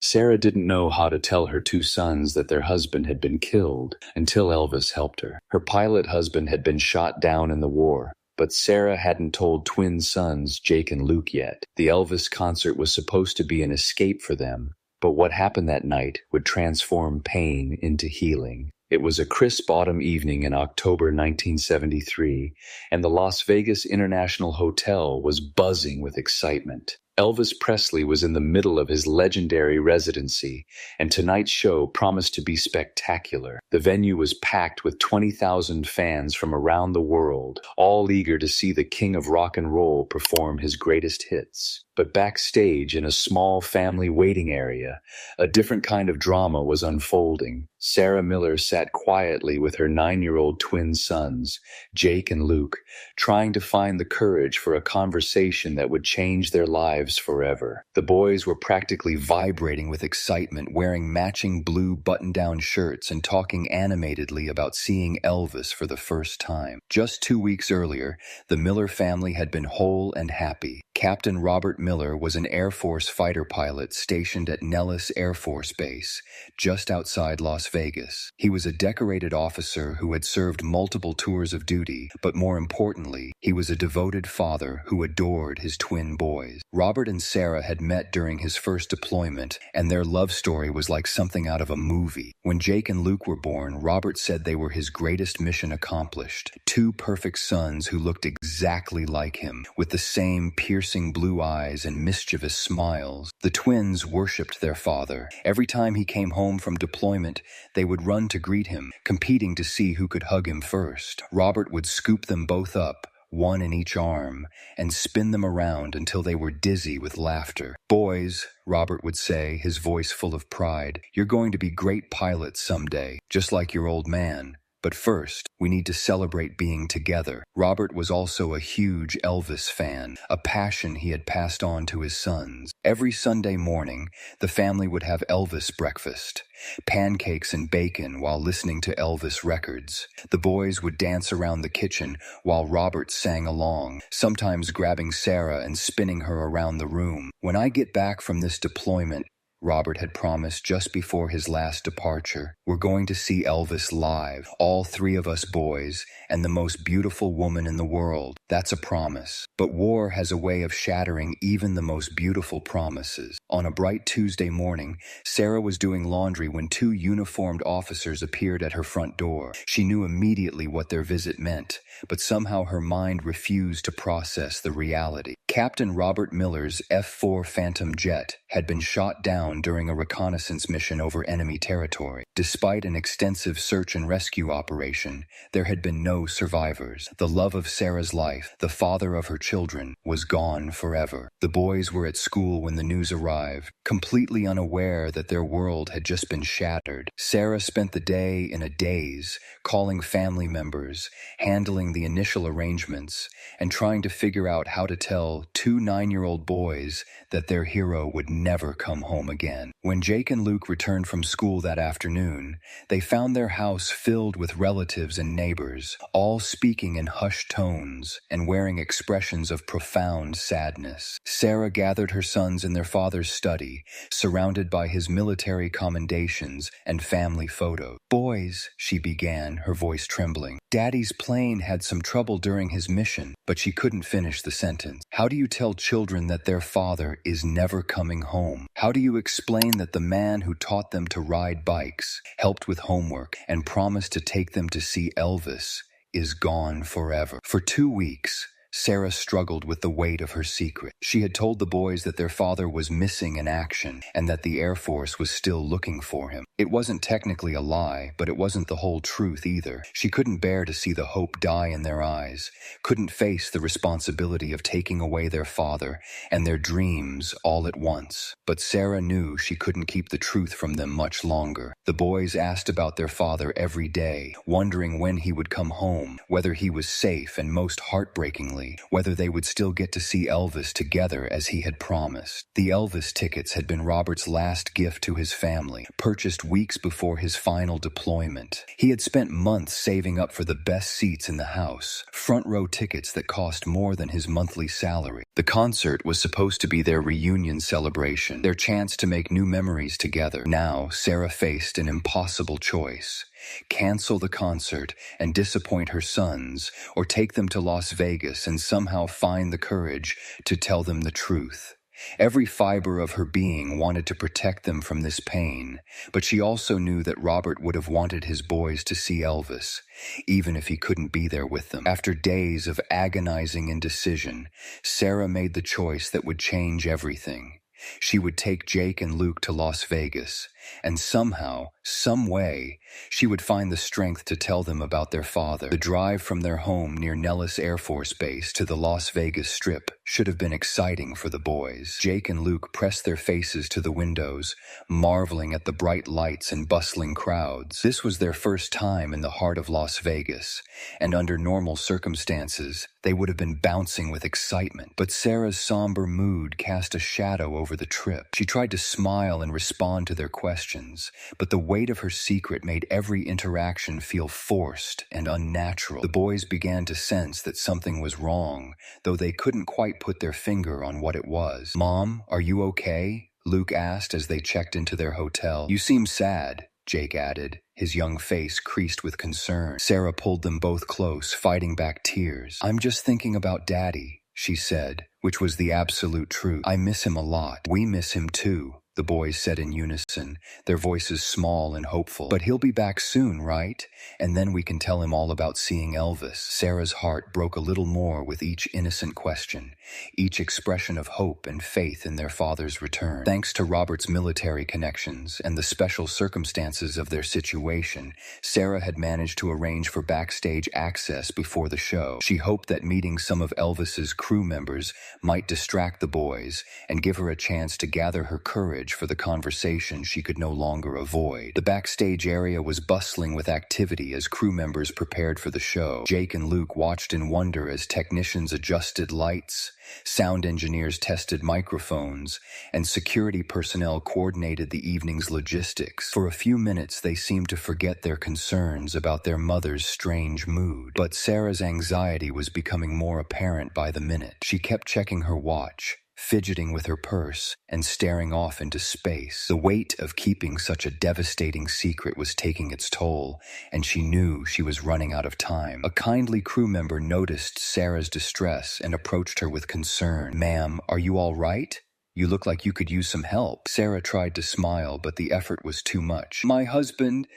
Sarah didn't know how to tell her two sons that their husband had been killed until Elvis helped her. Her pilot husband had been shot down in the war, but Sarah hadn't told twin sons Jake and Luke yet. The Elvis concert was supposed to be an escape for them, but what happened that night would transform pain into healing. It was a crisp autumn evening in October 1973, and the Las Vegas International Hotel was buzzing with excitement. Elvis Presley was in the middle of his legendary residency, and tonight's show promised to be spectacular. The venue was packed with 20,000 fans from around the world, all eager to see the king of rock and roll perform his greatest hits. But backstage in a small family waiting area, a different kind of drama was unfolding. Sarah Miller sat quietly with her 9-year-old twin sons, Jake and Luke, trying to find the courage for a conversation that would change their lives forever. The boys were practically vibrating with excitement, wearing matching blue button-down shirts and talking animatedly about seeing Elvis for the first time. Just 2 weeks earlier, the Miller family had been whole and happy. Captain Robert Miller was an Air Force fighter pilot stationed at Nellis Air Force Base, just outside Las Vegas. He was a decorated officer who had served multiple tours of duty, but more importantly, he was a devoted father who adored his twin boys. Robert and Sarah had met during his first deployment, and their love story was like something out of a movie. When Jake and Luke were born, Robert said they were his greatest mission accomplished. Two perfect sons who looked exactly like him, with the same piercing blue eyes and mischievous smiles. The twins worshipped their father. Every time he came home from deployment, they would run to greet him, competing to see who could hug him first. Robert would scoop them both up, one in each arm, and spin them around until they were dizzy with laughter. "Boys," Robert would say, his voice full of pride, "you're going to be great pilots someday, just like your old man. But first, we need to celebrate being together." Robert was also a huge Elvis fan, a passion he had passed on to his sons. Every Sunday morning, the family would have Elvis breakfast, pancakes and bacon while listening to Elvis records. The boys would dance around the kitchen while Robert sang along, sometimes grabbing Sarah and spinning her around the room. "When I get back from this deployment," Robert had promised just before his last departure, "we're going to see Elvis live, all three of us boys, and the most beautiful woman in the world. That's a promise." But war has a way of shattering even the most beautiful promises. On a bright Tuesday morning, Sarah was doing laundry when two uniformed officers appeared at her front door. She knew immediately what their visit meant, but somehow her mind refused to process the reality. Captain Robert Miller's F-4 Phantom jet had been shot down during a reconnaissance mission over enemy territory. Despite an extensive search and rescue operation, there had been no survivors. The love of Sarah's life, the father of her children, was gone forever. The boys were at school when the news arrived, completely unaware that their world had just been shattered. Sarah spent the day in a daze, calling family members, handling the initial arrangements, and trying to figure out how to tell two 9-year-old boys that their hero would never come home again. When Jake and Luke returned from school that afternoon, they found their house filled with relatives and neighbors, all speaking in hushed tones and wearing expressions of profound sadness. Sarah gathered her sons in their father's study, surrounded by his military commendations and family photos. "Boys," she began, her voice trembling, "Daddy's plane had some trouble during his mission," but she couldn't finish the sentence. "How do you tell children that their father is never coming home? How do you explain that the man who taught them to ride bikes, helped with homework, and promised to take them to see Elvis is gone forever?" For 2 weeks, Sarah struggled with the weight of her secret. She had told the boys that their father was missing in action and that the Air Force was still looking for him. It wasn't technically a lie, but it wasn't the whole truth either. She couldn't bear to see the hope die in their eyes, couldn't face the responsibility of taking away their father and their dreams all at once. But Sarah knew she couldn't keep the truth from them much longer. The boys asked about their father every day, wondering when he would come home, whether he was safe, and most heartbreakingly, family, whether they would still get to see Elvis together as he had promised. The Elvis tickets had been Robert's last gift to his family, purchased weeks before his final deployment. He had spent months saving up for the best seats in the house, front row tickets that cost more than his monthly salary. The concert was supposed to be their reunion celebration, their chance to make new memories together. Now, Sarah faced an impossible choice. Cancel the concert and disappoint her sons, or take them to Las Vegas and somehow find the courage to tell them the truth. Every fiber of her being wanted to protect them from this pain, but she also knew that Robert would have wanted his boys to see Elvis, even if he couldn't be there with them. After days of agonizing indecision, Sarah made the choice that would change everything. She would take Jake and Luke to Las Vegas, and somehow, some way, she would find the strength to tell them about their father. The drive from their home near Nellis Air Force Base to the Las Vegas Strip should have been exciting for the boys. Jake and Luke pressed their faces to the windows, marveling at the bright lights and bustling crowds. This was their first time in the heart of Las Vegas, and under normal circumstances, they would have been bouncing with excitement. But Sarah's somber mood cast a shadow over the trip. She tried to smile and respond to their questions, but the weight of her secret made every interaction feel forced and unnatural. The boys began to sense that something was wrong, though they couldn't quite put their finger on what it was. "Mom, are you okay?" Luke asked as they checked into their hotel. "You seem sad," Jake added, his young face creased with concern. Sarah pulled them both close, fighting back tears. "I'm just thinking about Daddy," she said, which was the absolute truth. "I miss him a lot." "We miss him too," the boys said in unison, their voices small and hopeful. "But he'll be back soon, right? And then we can tell him all about seeing Elvis." Sarah's heart broke a little more with each innocent question, each expression of hope and faith in their father's return. Thanks to Robert's military connections and the special circumstances of their situation, Sarah had managed to arrange for backstage access before the show. She hoped that meeting some of Elvis's crew members might distract the boys and give her a chance to gather her courage for the conversation she could no longer avoid. The backstage area was bustling with activity as crew members prepared for the show. Jake and Luke watched in wonder as technicians adjusted lights, sound engineers tested microphones, and security personnel coordinated the evening's logistics. For a few minutes, they seemed to forget their concerns about their mother's strange mood. But Sarah's anxiety was becoming more apparent by the minute. She kept checking her watch, fidgeting with her purse, and staring off into space. The weight of keeping such a devastating secret was taking its toll, and she knew she was running out of time. A kindly crew member noticed Sarah's distress and approached her with concern. "Ma'am, are you all right? You look like you could use some help." Sarah tried to smile, but the effort was too much. "My husband,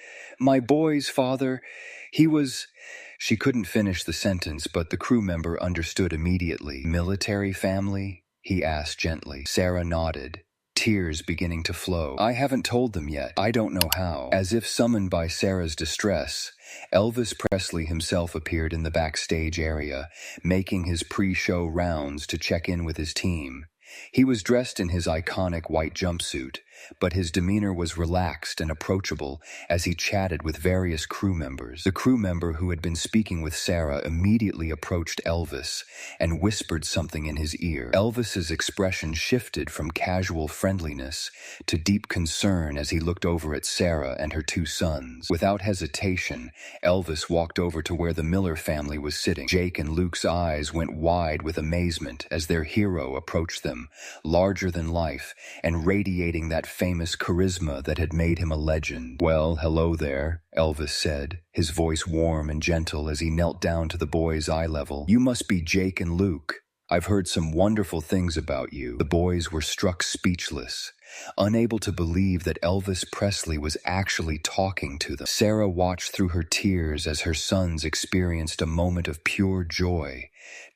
my boy's father, he was..." She couldn't finish the sentence, but the crew member understood immediately. "Military family?" he asked gently. Sarah nodded, tears beginning to flow. "I haven't told them yet. I don't know how." As if summoned by Sarah's distress, Elvis Presley himself appeared in the backstage area, making his pre-show rounds to check in with his team. He was dressed in his iconic white jumpsuit, but his demeanor was relaxed and approachable as he chatted with various crew members. The crew member who had been speaking with Sarah immediately approached Elvis and whispered something in his ear. Elvis's expression shifted from casual friendliness to deep concern as he looked over at Sarah and her two sons. Without hesitation, Elvis walked over to where the Miller family was sitting. Jake and Luke's eyes went wide with amazement as their hero approached them, larger than life and radiating that famous charisma that had made him a legend. "Well, hello there," Elvis said, his voice warm and gentle as he knelt down to the boys' eye level. "You must be Jake and Luke. I've heard some wonderful things about you." The boys were struck speechless, unable to believe that Elvis Presley was actually talking to them. Sarah watched through her tears as her sons experienced a moment of pure joy,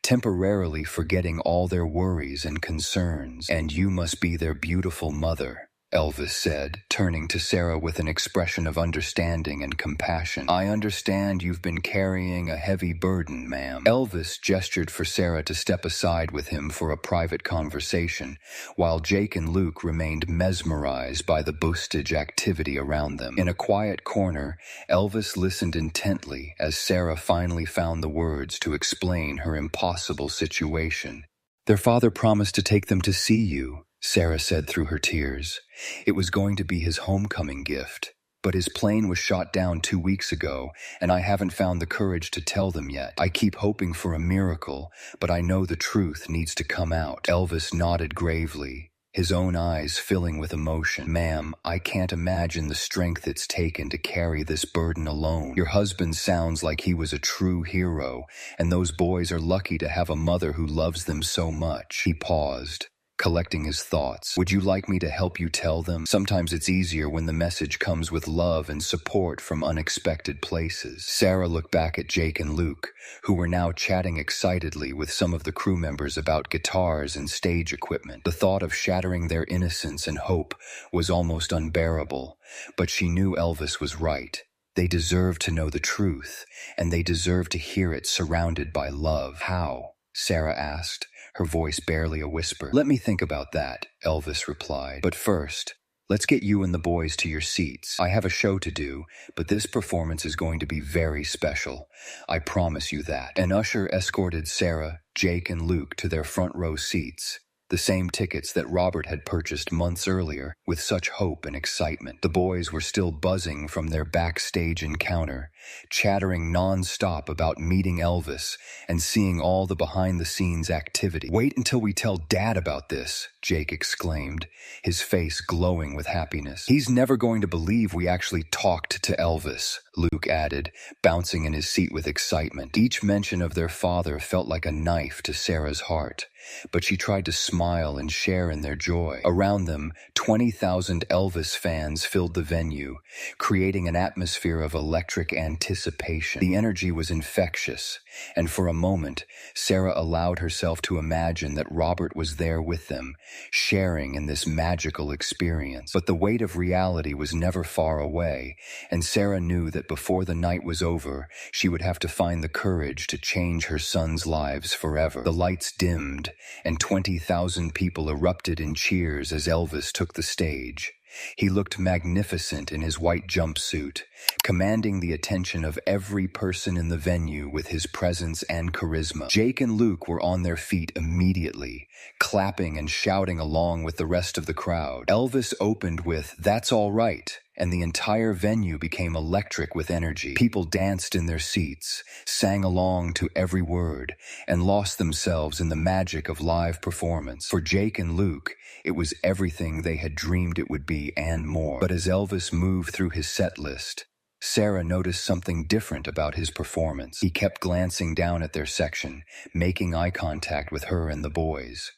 temporarily forgetting all their worries and concerns. "And you must be their beautiful mother," Elvis said, turning to Sarah with an expression of understanding and compassion. I understand you've been carrying a heavy burden, ma'am. Elvis gestured for Sarah to step aside with him for a private conversation, while Jake and Luke remained mesmerized by the backstage activity around them. In a quiet corner, Elvis listened intently as Sarah finally found the words to explain her impossible situation. Their father promised to take them to see you, Sarah said through her tears. It was going to be his homecoming gift, but his plane was shot down 2 weeks ago, and I haven't found the courage to tell them yet. I keep hoping for a miracle, but I know the truth needs to come out. Elvis nodded gravely, his own eyes filling with emotion. Ma'am, I can't imagine the strength it's taken to carry this burden alone. Your husband sounds like he was a true hero, and those boys are lucky to have a mother who loves them so much. He paused, collecting his thoughts. Would you like me to help you tell them? Sometimes it's easier when the message comes with love and support from unexpected places. Sarah looked back at Jake and Luke, who were now chatting excitedly with some of the crew members about guitars and stage equipment. The thought of shattering their innocence and hope was almost unbearable, but she knew Elvis was right. They deserved to know the truth, and they deserved to hear it surrounded by love. How? Sarah asked, her voice barely a whisper. Let me think about that, Elvis replied. But first, let's get you and the boys to your seats. I have a show to do, but this performance is going to be very special. I promise you that. An usher escorted Sarah, Jake, and Luke to their front row seats, the same tickets that Robert had purchased months earlier with such hope and excitement. The boys were still buzzing from their backstage encounter, chattering non-stop about meeting Elvis and seeing all the behind-the-scenes activity. Wait until we tell Dad about this, Jake exclaimed, his face glowing with happiness. He's never going to believe we actually talked to Elvis, Luke added, bouncing in his seat with excitement. Each mention of their father felt like a knife to Sarah's heart, but she tried to smile and share in their joy. Around them, 20,000 Elvis fans filled the venue, creating an atmosphere of electric anticipation. The energy was infectious, and for a moment, Sarah allowed herself to imagine that Robert was there with them, sharing in this magical experience. But the weight of reality was never far away, and Sarah knew that before the night was over, she would have to find the courage to change her sons' lives forever. The lights dimmed, and 20,000 people erupted in cheers as Elvis took the stage. He looked magnificent in his white jumpsuit, commanding the attention of every person in the venue with his presence and charisma. Jake and Luke were on their feet immediately, clapping and shouting along with the rest of the crowd. Elvis opened with "That's All Right," and the entire venue became electric with energy. People danced in their seats, sang along to every word, and lost themselves in the magic of live performance. For Jake and Luke, it was everything they had dreamed it would be and more. But as Elvis moved through his set list, Sarah noticed something different about his performance. He kept glancing down at their section, making eye contact with her and the boys.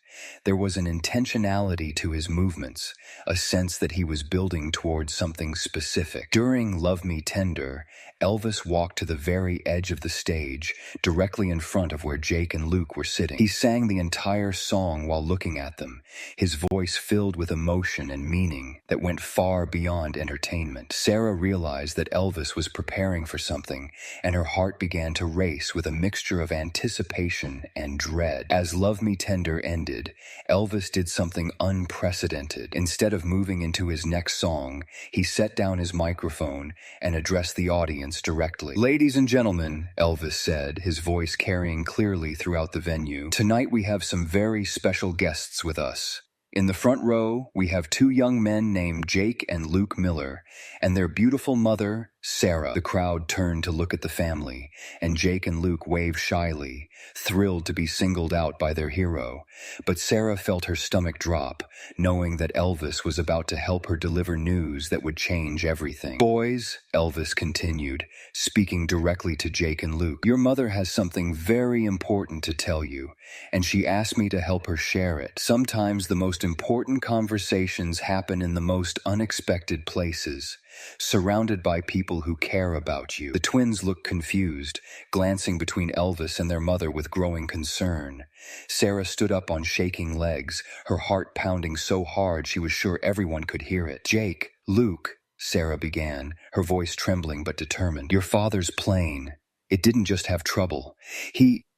There was an intentionality to his movements, a sense that he was building towards something specific. During Love Me Tender, Elvis walked to the very edge of the stage, directly in front of where Jake and Luke were sitting. He sang the entire song while looking at them, his voice filled with emotion and meaning that went far beyond entertainment. Sarah realized that Elvis was preparing for something, and her heart began to race with a mixture of anticipation and dread. As Love Me Tender ended, Elvis did something unprecedented. Instead of moving into his next song, he set down his microphone and addressed the audience directly. "Ladies and gentlemen," Elvis said, his voice carrying clearly throughout the venue, "tonight we have some very special guests with us. In the front row, we have two young men named Jake and Luke Miller, and their beautiful mother, Sarah." The crowd turned to look at the family, and Jake and Luke waved shyly, thrilled to be singled out by their hero. But Sarah felt her stomach drop, knowing that Elvis was about to help her deliver news that would change everything. "Boys," Elvis continued, speaking directly to Jake and Luke, "your mother has something very important to tell you, and she asked me to help her share it. Sometimes the most important conversations happen in the most unexpected places, surrounded by people people who care about you." The twins looked confused, glancing between Elvis and their mother with growing concern. Sarah stood up on shaking legs, her heart pounding so hard she was sure everyone could hear it. "Jake, Luke," Sarah began, her voice trembling but determined. "Your father's plane. It didn't just have trouble.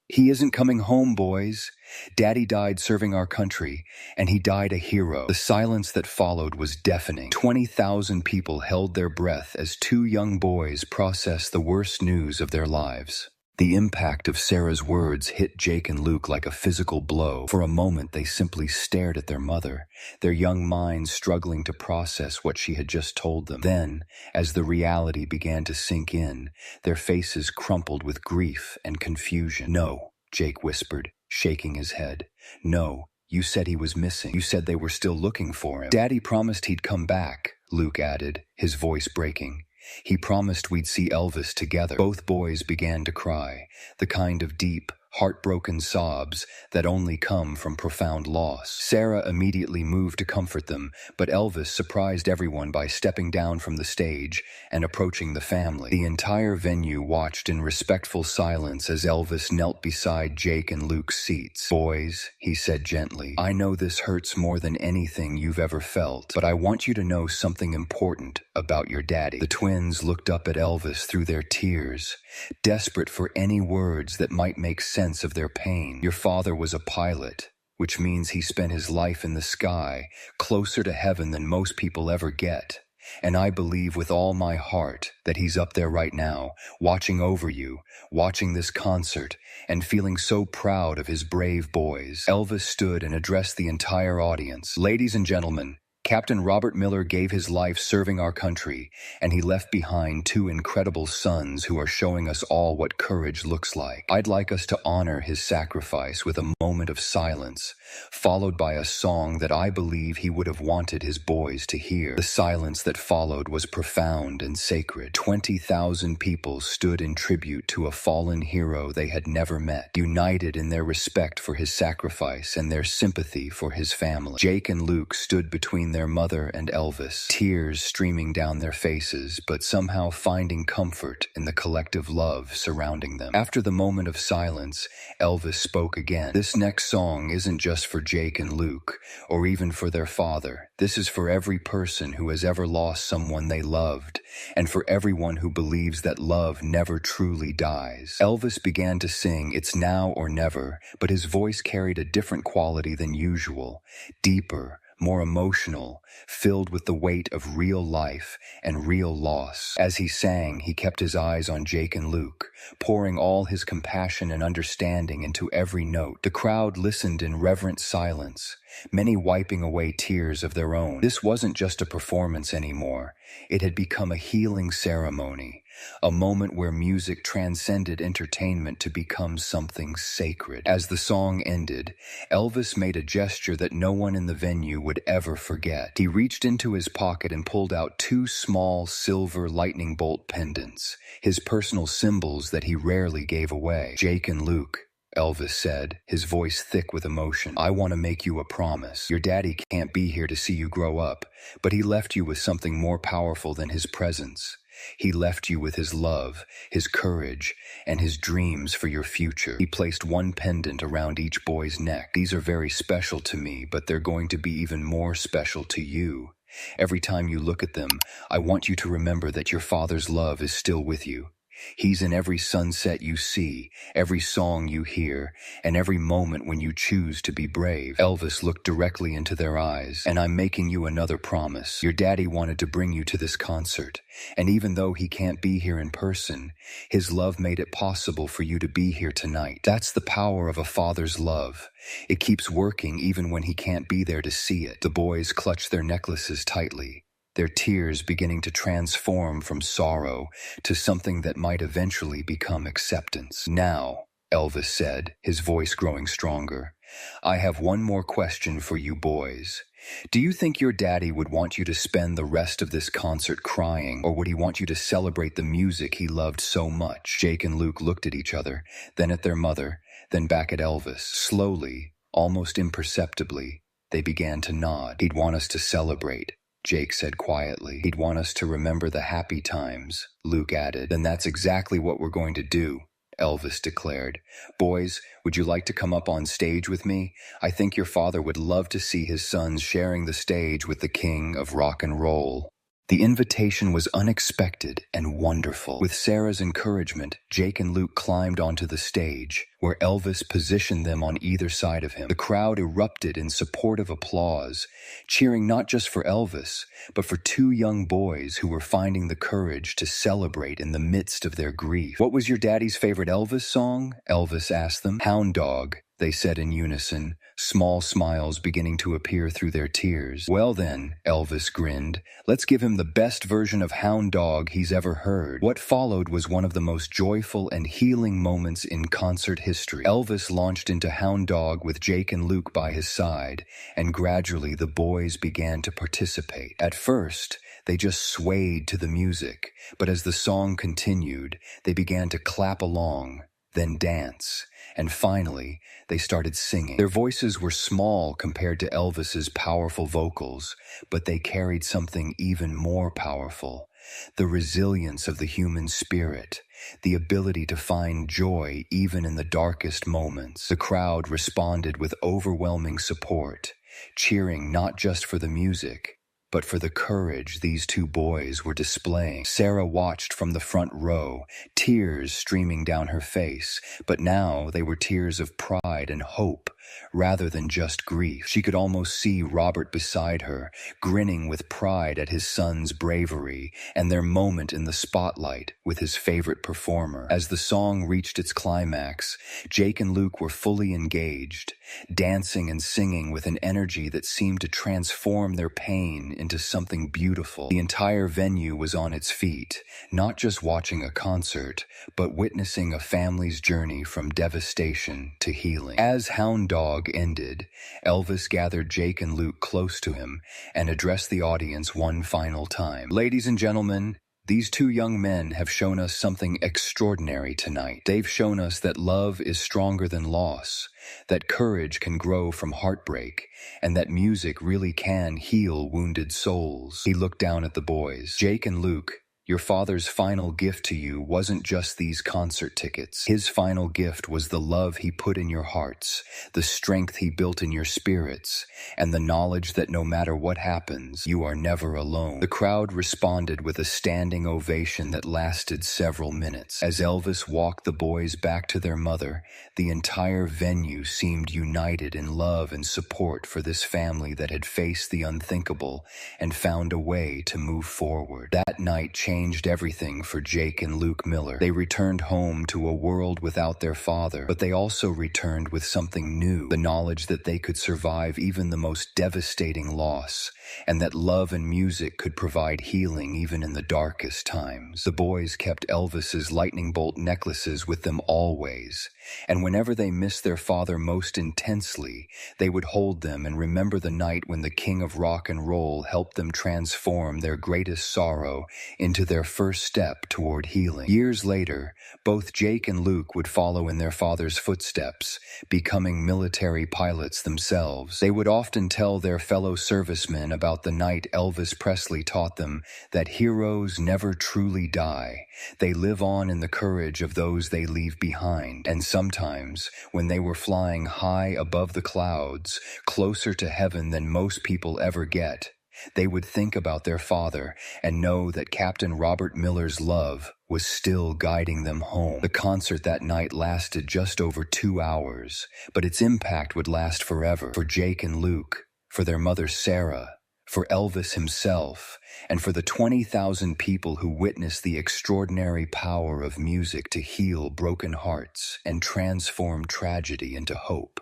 He isn't coming home, boys. Daddy died serving our country, and he died a hero." The silence that followed was deafening. 20,000 people held their breath as two young boys processed the worst news of their lives. The impact of Sarah's words hit Jake and Luke like a physical blow. For a moment, they simply stared at their mother, their young minds struggling to process what she had just told them. Then, as the reality began to sink in, their faces crumpled with grief and confusion. "No," Jake whispered, shaking his head. "No, you said he was missing. You said they were still looking for him." "Daddy promised he'd come back," Luke added, his voice breaking. "He promised we'd see Elvis together." Both boys began to cry, the kind of deep, heartbroken sobs that only come from profound loss. Sarah immediately moved to comfort them, but Elvis surprised everyone by stepping down from the stage and approaching the family. The entire venue watched in respectful silence as Elvis knelt beside Jake and Luke's seats. "Boys," he said gently, "I know this hurts more than anything you've ever felt, but I want you to know something important about your daddy." The twins looked up at Elvis through their tears, desperate for any words that might make sense of their pain. "Your father was a pilot, which means he spent his life in the sky, closer to heaven than most people ever get. And I believe with all my heart that he's up there right now, watching over you, watching this concert, and feeling so proud of his brave boys." Elvis stood and addressed the entire audience. "Ladies and gentlemen, Captain Robert Miller gave his life serving our country, and he left behind two incredible sons who are showing us all what courage looks like. I'd like us to honor his sacrifice with a moment of silence, followed by a song that I believe he would have wanted his boys to hear." The silence that followed was profound and sacred. 20,000 people stood in tribute to a fallen hero they had never met, united in their respect for his sacrifice and their sympathy for his family. Jake and Luke stood between their mother and Elvis, tears streaming down their faces, but somehow finding comfort in the collective love surrounding them. After the moment of silence, Elvis spoke again. "This next song isn't just for Jake and Luke, or even for their father. This is for every person who has ever lost someone they loved, and for everyone who believes that love never truly dies." Elvis began to sing "It's Now or Never," but his voice carried a different quality than usual, deeper, more emotional, filled with the weight of real life and real loss. As he sang, he kept his eyes on Jake and Luke, pouring all his compassion and understanding into every note. The crowd listened in reverent silence, many wiping away tears of their own. This wasn't just a performance anymore. It had become a healing ceremony, a moment where music transcended entertainment to become something sacred. As the song ended, Elvis made a gesture that no one in the venue would ever forget. He reached into his pocket and pulled out two small silver lightning bolt pendants, his personal symbols that he rarely gave away. "Jake and Luke," Elvis said, his voice thick with emotion, "I want to make you a promise. Your daddy can't be here to see you grow up, but he left you with something more powerful than his presence. He left you with his love, his courage, and his dreams for your future." He placed one pendant around each boy's neck. "These are very special to me, but they're going to be even more special to you. Every time you look at them, I want you to remember that your father's love is still with you. He's in every sunset you see, every song you hear, and every moment when you choose to be brave." Elvis looked directly into their eyes. "And I'm making you another promise. Your daddy wanted to bring you to this concert, and even though he can't be here in person, his love made it possible for you to be here tonight. That's the power of a father's love. It keeps working even when he can't be there to see it." The boys clutched their necklaces tightly, their tears beginning to transform from sorrow to something that might eventually become acceptance. "Now," Elvis said, his voice growing stronger, "I have one more question for you boys. Do you think your daddy would want you to spend the rest of this concert crying, or would he want you to celebrate the music he loved so much?" Jake and Luke looked at each other, then at their mother, then back at Elvis. Slowly, almost imperceptibly, they began to nod. "He'd want us to celebrate," Jake said quietly. He'd want us to remember the happy times, Luke added. Then that's exactly what we're going to do, Elvis declared. Boys, would you like to come up on stage with me? I think your father would love to see his sons sharing the stage with the king of rock and roll. The invitation was unexpected and wonderful. With Sarah's encouragement, Jake and Luke climbed onto the stage, where Elvis positioned them on either side of him. The crowd erupted in supportive applause, cheering not just for Elvis, but for two young boys who were finding the courage to celebrate in the midst of their grief. What was your daddy's favorite Elvis song? Elvis asked them. Hound Dog, they said in unison, small smiles beginning to appear through their tears. Well then, Elvis grinned, let's give him the best version of Hound Dog he's ever heard. What followed was one of the most joyful and healing moments in concert history. Elvis launched into Hound Dog with Jake and Luke by his side, and gradually the boys began to participate. At first, they just swayed to the music, but as the song continued, they began to clap along, then dance, and finally, they started singing. Their voices were small compared to Elvis's powerful vocals, but they carried something even more powerful: the resilience of the human spirit, the ability to find joy even in the darkest moments. The crowd responded with overwhelming support, cheering not just for the music, but for the courage these two boys were displaying. Sarah watched from the front row, tears streaming down her face, but now they were tears of pride and hope, rather than just grief. She could almost see Robert beside her, grinning with pride at his son's bravery and their moment in the spotlight with his favorite performer. As the song reached its climax, Jake and Luke were fully engaged, dancing and singing with an energy that seemed to transform their pain into something beautiful. The entire venue was on its feet, not just watching a concert, but witnessing a family's journey from devastation to healing. As Hound Dog ended, Elvis gathered Jake and Luke close to him and addressed the audience one final time. Ladies and gentlemen, these two young men have shown us something extraordinary tonight. They've shown us that love is stronger than loss, that courage can grow from heartbreak, and that music really can heal wounded souls. He looked down at the boys. Jake and Luke, your father's final gift to you wasn't just these concert tickets. His final gift was the love he put in your hearts, the strength he built in your spirits, and the knowledge that no matter what happens, you are never alone. The crowd responded with a standing ovation that lasted several minutes. As Elvis walked the boys back to their mother, the entire venue seemed united in love and support for this family that had faced the unthinkable and found a way to move forward. That night changed everything for Jake and Luke Miller. They returned home to a world without their father, but they also returned with something new: the knowledge that they could survive even the most devastating loss, and that love and music could provide healing even in the darkest times. The boys kept Elvis's lightning bolt necklaces with them always, and whenever they missed their father most intensely, they would hold them and remember the night when the king of rock and roll helped them transform their greatest sorrow into their first step toward healing. Years later, both Jake and Luke would follow in their father's footsteps, becoming military pilots themselves. They would often tell their fellow servicemen about the night Elvis Presley taught them that heroes never truly die. They live on in the courage of those they leave behind. And sometimes, when they were flying high above the clouds, closer to heaven than most people ever get, they would think about their father and know that Captain Robert Miller's love was still guiding them home. The concert that night lasted just over 2 hours, but its impact would last forever. For Jake and Luke, for their mother Sarah, for Elvis himself, and for the 20,000 people who witnessed the extraordinary power of music to heal broken hearts and transform tragedy into hope.